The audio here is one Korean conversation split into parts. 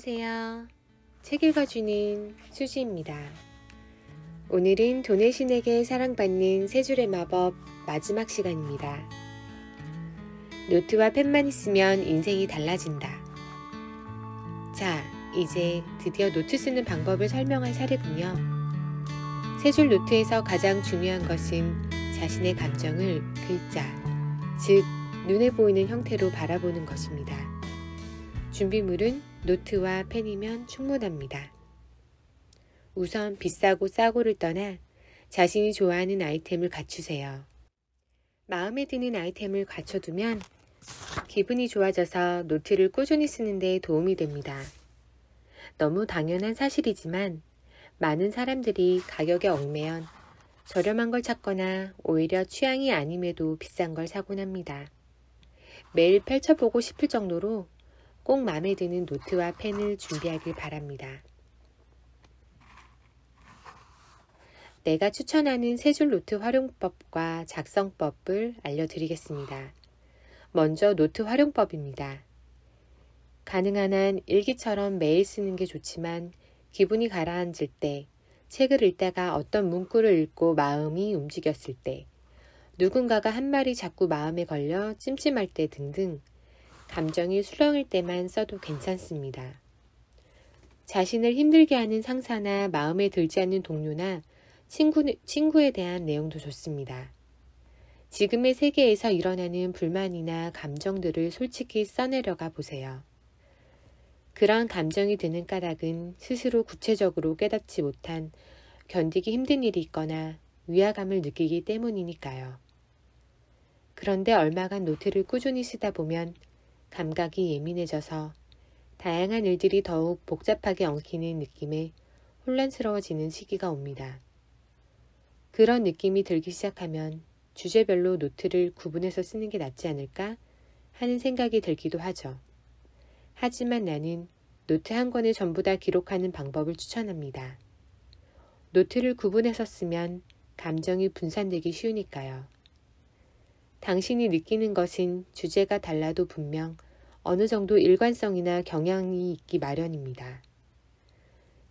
안녕하세요. 책 읽어주는 수지입니다. 오늘은 돈의 신에게 사랑받는 세 줄의 마법 마지막 시간입니다. 노트와 펜만 있으면 인생이 달라진다. 자, 이제 드디어 노트 쓰는 방법을 설명할 차례군요. 세 줄 노트에서 가장 중요한 것은 자신의 감정을 글자, 즉 눈에 보이는 형태로 바라보는 것입니다. 준비물은 노트와 펜이면 충분합니다. 우선 비싸고 싸고를 떠나 자신이 좋아하는 아이템을 갖추세요. 마음에 드는 아이템을 갖춰두면 기분이 좋아져서 노트를 꾸준히 쓰는 데 도움이 됩니다. 너무 당연한 사실이지만 많은 사람들이 가격에 얽매여 저렴한 걸 찾거나 오히려 취향이 아님에도 비싼 걸 사곤 합니다. 매일 펼쳐보고 싶을 정도로 꼭 마음에 드는 노트와 펜을 준비하길 바랍니다. 내가 추천하는 세 줄 노트 활용법과 작성법을 알려드리겠습니다. 먼저 노트 활용법입니다. 가능한 한 일기처럼 매일 쓰는 게 좋지만 기분이 가라앉을 때, 책을 읽다가 어떤 문구를 읽고 마음이 움직였을 때, 누군가가 한 말이 자꾸 마음에 걸려 찜찜할 때 등등 감정이 수렁일 때만 써도 괜찮습니다. 자신을 힘들게 하는 상사나 마음에 들지 않는 동료나 친구에 대한 내용도 좋습니다. 지금의 세계에서 일어나는 불만이나 감정들을 솔직히 써내려가 보세요. 그런 감정이 드는 까닭은 스스로 구체적으로 깨닫지 못한 견디기 힘든 일이 있거나 위화감을 느끼기 때문이니까요. 그런데 얼마간 노트를 꾸준히 쓰다 보면 감각이 예민해져서 다양한 일들이 더욱 복잡하게 엉키는 느낌에 혼란스러워지는 시기가 옵니다. 그런 느낌이 들기 시작하면 주제별로 노트를 구분해서 쓰는 게 낫지 않을까 하는 생각이 들기도 하죠. 하지만 나는 노트 한 권을 전부 다 기록하는 방법을 추천합니다. 노트를 구분해서 쓰면 감정이 분산되기 쉬우니까요. 당신이 느끼는 것은 주제가 달라도 분명 어느 정도 일관성이나 경향이 있기 마련입니다.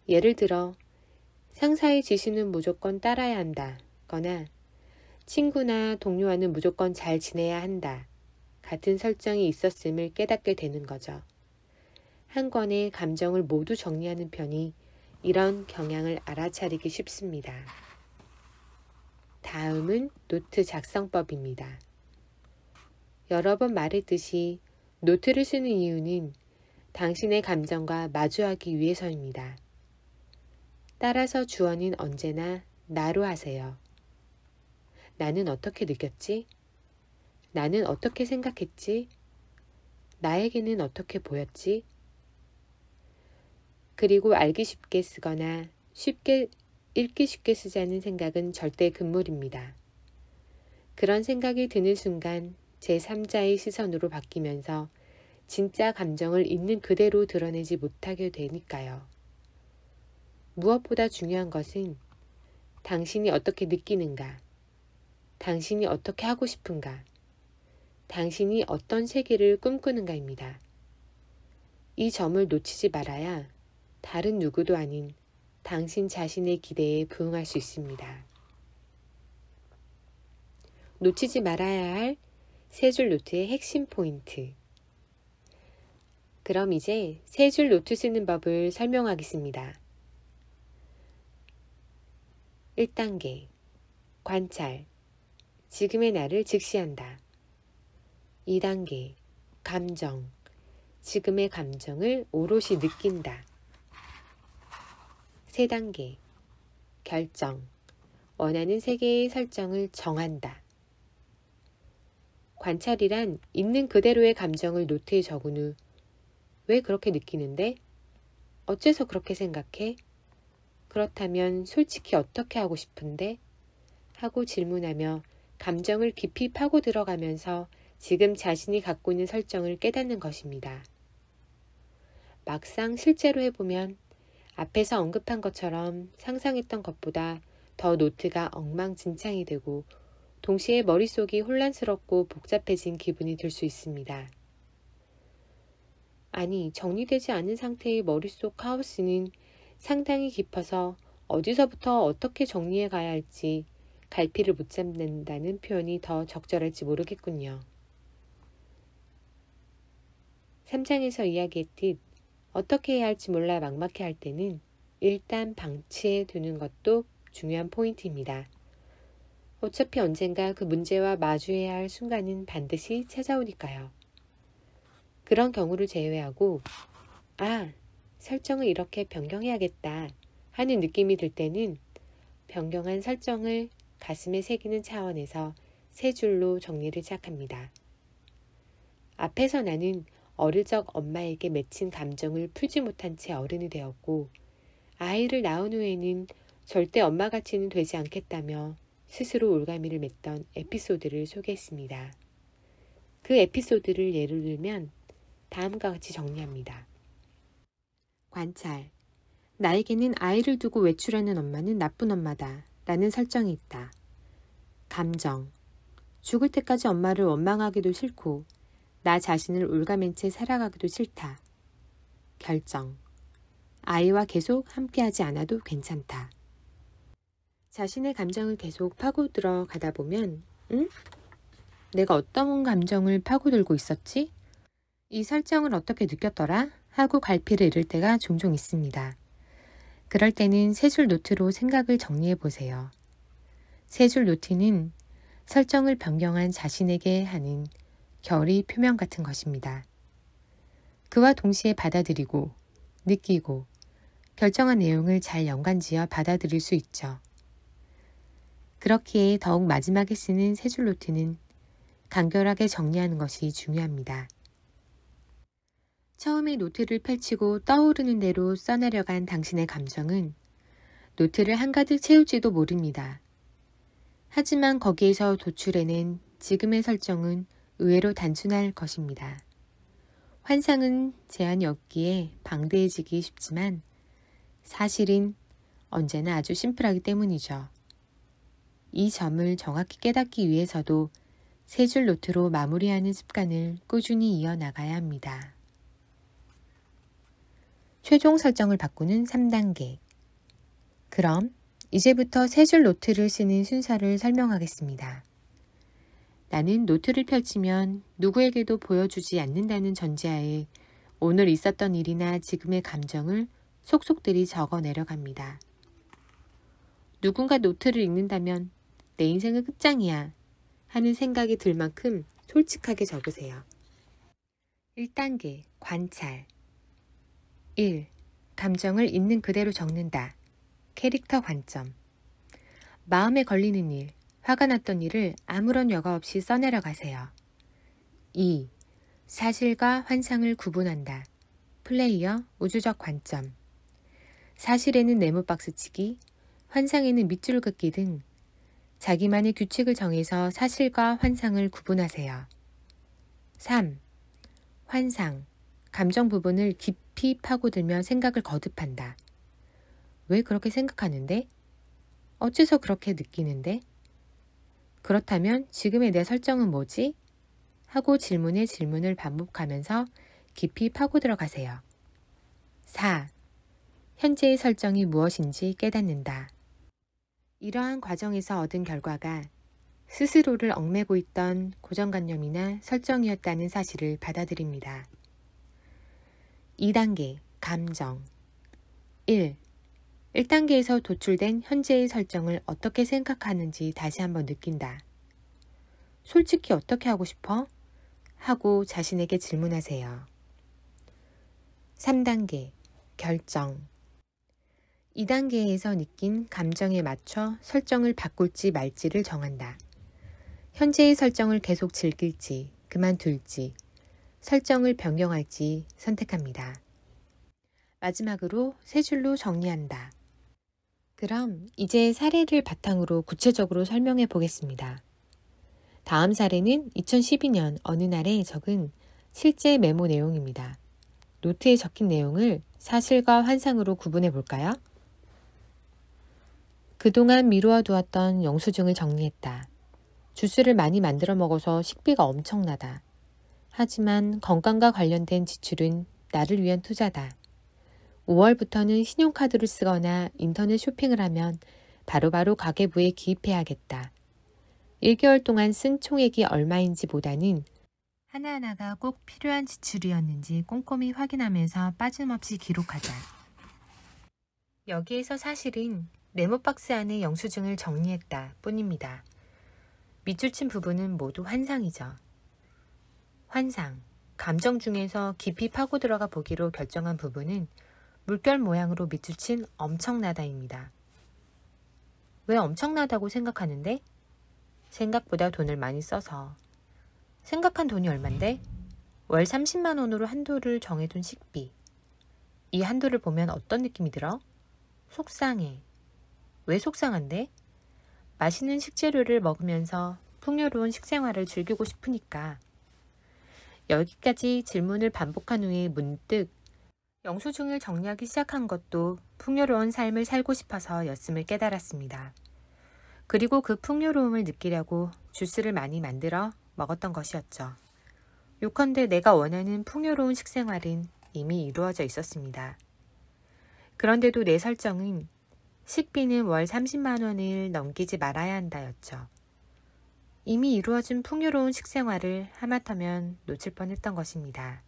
예를 들어 상사의 지시는 무조건 따라야 한다 거나 친구나 동료와는 무조건 잘 지내야 한다 같은 설정이 있었음을 깨닫게 되는 거죠. 한 권의 감정을 모두 정리하는 편이 이런 경향을 알아차리기 쉽습니다. 다음은 노트 작성법입니다. 여러 번 말했듯이 노트를 쓰는 이유는 당신의 감정과 마주하기 위해서입니다. 따라서 주어는 언제나 나로 하세요. 나는 어떻게 느꼈지? 나는 어떻게 생각했지? 나에게는 어떻게 보였지? 그리고 알기 쉽게 쓰거나 읽기 쉽게 쓰자는 생각은 절대 금물입니다. 그런 생각이 드는 순간 제3자의 시선으로 바뀌면서 진짜 감정을 있는 그대로 드러내지 못하게 되니까요. 무엇보다 중요한 것은 당신이 어떻게 느끼는가, 당신이 어떻게 하고 싶은가, 당신이 어떤 세계를 꿈꾸는가입니다. 이 점을 놓치지 말아야 다른 누구도 아닌 당신 자신의 기대에 부응할 수 있습니다. 놓치지 말아야 할 세 줄 노트의 핵심 포인트. 그럼 이제 세 줄 노트 쓰는 법을 설명하겠습니다. 1단계. 관찰. 지금의 나를 직시한다. 2단계. 감정. 지금의 감정을 오롯이 느낀다. 3단계. 결정. 원하는 세계의 설정을 정한다. 관찰이란 있는 그대로의 감정을 노트에 적은 후 왜 그렇게 느끼는데? 어째서 그렇게 생각해? 그렇다면 솔직히 어떻게 하고 싶은데? 하고 질문하며 감정을 깊이 파고 들어가면서 지금 자신이 갖고 있는 설정을 깨닫는 것입니다. 막상 실제로 해보면 앞에서 언급한 것처럼 상상했던 것보다 더 노트가 엉망진창이 되고 동시에 머릿속이 혼란스럽고 복잡해진 기분이 들 수 있습니다. 아니, 정리되지 않은 상태의 머릿속 카오스는 상당히 깊어서 어디서부터 어떻게 정리해 가야 할지 갈피를 못 잡는다는 표현이 더 적절할지 모르겠군요. 3장에서 이야기했듯 어떻게 해야 할지 몰라 막막해 할 때는 일단 방치해 두는 것도 중요한 포인트입니다. 어차피 언젠가 그 문제와 마주해야 할 순간은 반드시 찾아오니까요. 그런 경우를 제외하고 설정을 이렇게 변경해야겠다 하는 느낌이 들 때는 변경한 설정을 가슴에 새기는 차원에서 세 줄로 정리를 시작합니다. 앞에서 나는 어릴 적 엄마에게 맺힌 감정을 풀지 못한 채 어른이 되었고 아이를 낳은 후에는 절대 엄마같이는 되지 않겠다며 스스로 올가미를 맺던 에피소드를 소개했습니다. 그 에피소드를 예를 들면 다음과 같이 정리합니다. 관찰. 나에게는 아이를 두고 외출하는 엄마는 나쁜 엄마다 라는 설정이 있다. 감정. 죽을 때까지 엄마를 원망하기도 싫고 나 자신을 올가맨 채 살아가기도 싫다. 결정. 아이와 계속 함께하지 않아도 괜찮다. 자신의 감정을 계속 파고들어 가다 보면 내가 어떤 감정을 파고들고 있었지? 이 설정을 어떻게 느꼈더라? 하고 갈피를 잃을 때가 종종 있습니다. 그럴 때는 세 줄 노트로 생각을 정리해 보세요. 세 줄 노트는 설정을 변경한 자신에게 하는 결의 표명 같은 것입니다. 그와 동시에 받아들이고 느끼고 결정한 내용을 잘 연관지어 받아들일 수 있죠. 그렇기에 더욱 마지막에 쓰는 세 줄 노트는 간결하게 정리하는 것이 중요합니다. 처음에 노트를 펼치고 떠오르는 대로 써내려간 당신의 감정은 노트를 한가득 채울지도 모릅니다. 하지만 거기에서 도출해낸 지금의 설정은 의외로 단순할 것입니다. 환상은 제한이 없기에 방대해지기 쉽지만 사실은 언제나 아주 심플하기 때문이죠. 이 점을 정확히 깨닫기 위해서도 세 줄 노트로 마무리하는 습관을 꾸준히 이어나가야 합니다. 최종 설정을 바꾸는 3단계. 그럼 이제부터 세 줄 노트를 쓰는 순서를 설명하겠습니다. 나는 노트를 펼치면 누구에게도 보여주지 않는다는 전제하에 오늘 있었던 일이나 지금의 감정을 속속들이 적어 내려갑니다. 누군가 노트를 읽는다면 내 인생은 끝장이야 하는 생각이 들 만큼 솔직하게 적으세요. 1단계 관찰. 1. 감정을 있는 그대로 적는다. 캐릭터 관점. 마음에 걸리는 일, 화가 났던 일을 아무런 여과 없이 써내려 가세요. 2. 사실과 환상을 구분한다. 플레이어 우주적 관점. 사실에는 네모박스 치기, 환상에는 밑줄 긋기 등 자기만의 규칙을 정해서 사실과 환상을 구분하세요. 3. 환상, 감정 부분을 깊이 파고들며 생각을 거듭한다. 왜 그렇게 생각하는데? 어째서 그렇게 느끼는데? 그렇다면 지금의 내 설정은 뭐지? 하고 질문에 질문을 반복하면서 깊이 파고들어 가세요. 4. 현재의 설정이 무엇인지 깨닫는다. 이러한 과정에서 얻은 결과가 스스로를 얽매고 있던 고정관념이나 설정이었다는 사실을 받아들입니다. 2단계 감정. 1. 1단계에서 도출된 현재의 설정을 어떻게 생각하는지 다시 한번 느낀다. 솔직히 어떻게 하고 싶어? 하고 자신에게 질문하세요. 3단계 결정. 2단계에서 느낀 감정에 맞춰 설정을 바꿀지 말지를 정한다. 현재의 설정을 계속 즐길지, 그만둘지, 설정을 변경할지 선택합니다. 마지막으로 세 줄로 정리한다. 그럼 이제 사례를 바탕으로 구체적으로 설명해 보겠습니다. 다음 사례는 2012년 어느 날에 적은 실제 메모 내용입니다. 노트에 적힌 내용을 사실과 환상으로 구분해 볼까요? 그동안 미루어 두었던 영수증을 정리했다. 주스를 많이 만들어 먹어서 식비가 엄청나다. 하지만 건강과 관련된 지출은 나를 위한 투자다. 5월부터는 신용카드를 쓰거나 인터넷 쇼핑을 하면 바로바로 가계부에 기입해야겠다. 1개월 동안 쓴 총액이 얼마인지 보다는 하나하나가 꼭 필요한 지출이었는지 꼼꼼히 확인하면서 빠짐없이 기록하자. 여기에서 사실은 메모박스 안에 영수증을 정리했다 뿐입니다. 밑줄 친 부분은 모두 환상이죠. 환상, 감정 중에서 깊이 파고 들어가 보기로 결정한 부분은 물결 모양으로 밑줄 친 엄청나다입니다. 왜 엄청나다고 생각하는데? 생각보다 돈을 많이 써서. 생각한 돈이 얼만데? 월 30만 원으로 한도를 정해둔 식비. 이 한도를 보면 어떤 느낌이 들어? 속상해. 왜 속상한데? 맛있는 식재료를 먹으면서 풍요로운 식생활을 즐기고 싶으니까. 여기까지 질문을 반복한 후에 문득 영수증을 정리하기 시작한 것도 풍요로운 삶을 살고 싶어서 였음을 깨달았습니다. 그리고 그 풍요로움을 느끼려고 주스를 많이 만들어 먹었던 것이었죠. 요컨대 내가 원하는 풍요로운 식생활은 이미 이루어져 있었습니다. 그런데도 내 설정은 식비는 월 30만 원을 넘기지 말아야 한다였죠. 이미 이루어진 풍요로운 식생활을 하마터면 놓칠 뻔했던 것입니다.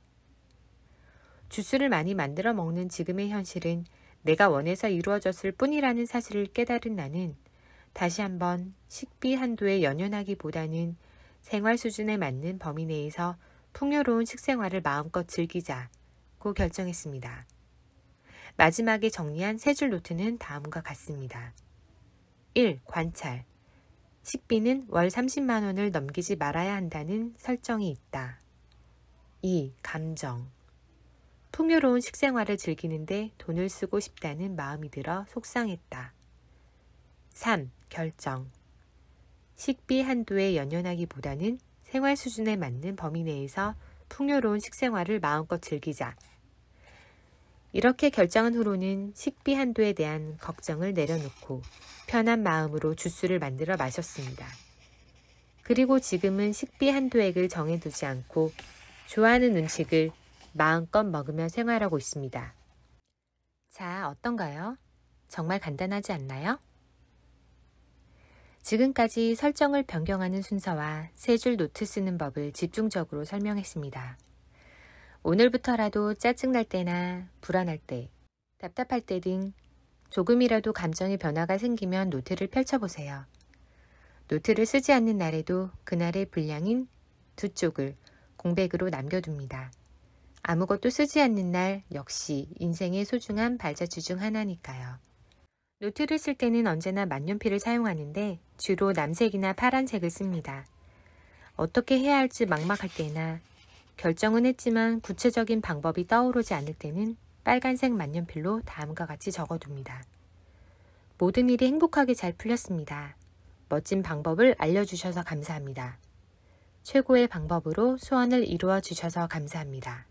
주스를 많이 만들어 먹는 지금의 현실은 내가 원해서 이루어졌을 뿐이라는 사실을 깨달은 나는 다시 한번 식비 한도에 연연하기보다는 생활 수준에 맞는 범위 내에서 풍요로운 식생활을 마음껏 즐기자고 결정했습니다. 마지막에 정리한 세 줄 노트는 다음과 같습니다. 1. 관찰. 식비는 월 30만 원을 넘기지 말아야 한다는 설정이 있다. 2. 감정. 풍요로운 식생활을 즐기는데 돈을 쓰고 싶다는 마음이 들어 속상했다. 3. 결정. 식비 한도에 연연하기보다는 생활 수준에 맞는 범위 내에서 풍요로운 식생활을 마음껏 즐기자. 이렇게 결정한 후로는 식비 한도에 대한 걱정을 내려놓고 편한 마음으로 주스를 만들어 마셨습니다. 그리고 지금은 식비 한도액을 정해두지 않고 좋아하는 음식을 마음껏 먹으며 생활하고 있습니다. 자, 어떤가요? 정말 간단하지 않나요? 지금까지 설정을 변경하는 순서와 세 줄 노트 쓰는 법을 집중적으로 설명했습니다. 오늘부터라도 짜증날 때나 불안할 때, 답답할 때 등 조금이라도 감정의 변화가 생기면 노트를 펼쳐보세요. 노트를 쓰지 않는 날에도 그날의 분량인 2쪽을 공백으로 남겨둡니다. 아무것도 쓰지 않는 날 역시 인생의 소중한 발자취 중 하나니까요. 노트를 쓸 때는 언제나 만년필을 사용하는데 주로 남색이나 파란색을 씁니다. 어떻게 해야 할지 막막할 때나 결정은 했지만 구체적인 방법이 떠오르지 않을 때는 빨간색 만년필로 다음과 같이 적어둡니다. 모든 일이 행복하게 잘 풀렸습니다. 멋진 방법을 알려주셔서 감사합니다. 최고의 방법으로 소원을 이루어 주셔서 감사합니다.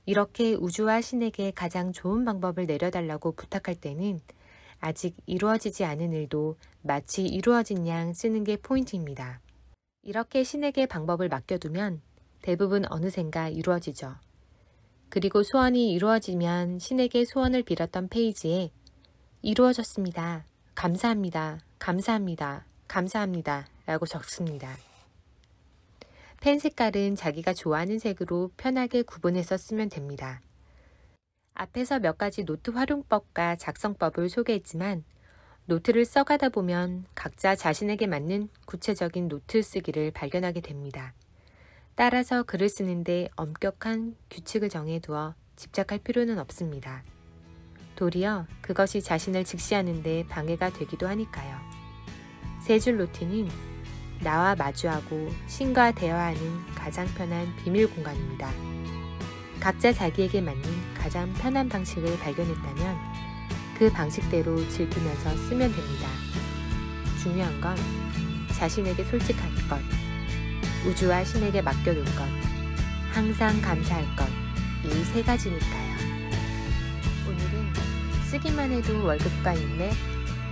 이렇게 우주와 신에게 가장 좋은 방법을 내려달라고 부탁할 때는 아직 이루어지지 않은 일도 마치 이루어진 양 쓰는 게 포인트입니다. 이렇게 신에게 방법을 맡겨두면 대부분 어느샌가 이루어지죠. 그리고 소원이 이루어지면 신에게 소원을 빌었던 페이지에 이루어졌습니다. 감사합니다. 감사합니다. 감사합니다. 라고 적습니다. 펜 색깔은 자기가 좋아하는 색으로 편하게 구분해서 쓰면 됩니다. 앞에서 몇 가지 노트 활용법과 작성법을 소개했지만 노트를 써가다 보면 각자 자신에게 맞는 구체적인 노트 쓰기를 발견하게 됩니다. 따라서 글을 쓰는데 엄격한 규칙을 정해두어 집착할 필요는 없습니다. 도리어 그것이 자신을 직시하는 데 방해가 되기도 하니까요. 세 줄 노트는 나와 마주하고 신과 대화하는 가장 편한 비밀 공간입니다. 각자 자기에게 맞는 가장 편한 방식을 발견했다면 그 방식대로 즐기면서 쓰면 됩니다. 중요한 건 자신에게 솔직할 것, 우주와 신에게 맡겨둘 것, 항상 감사할 것, 이 세 가지니까요. 오늘은 쓰기만 해도 월급과 인맥,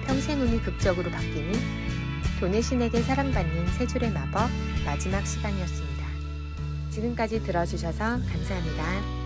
평생 운이 극적으로 바뀌는 돈의 신에게 사랑받는 세 줄의 마법 마지막 시간이었습니다. 지금까지 들어주셔서 감사합니다.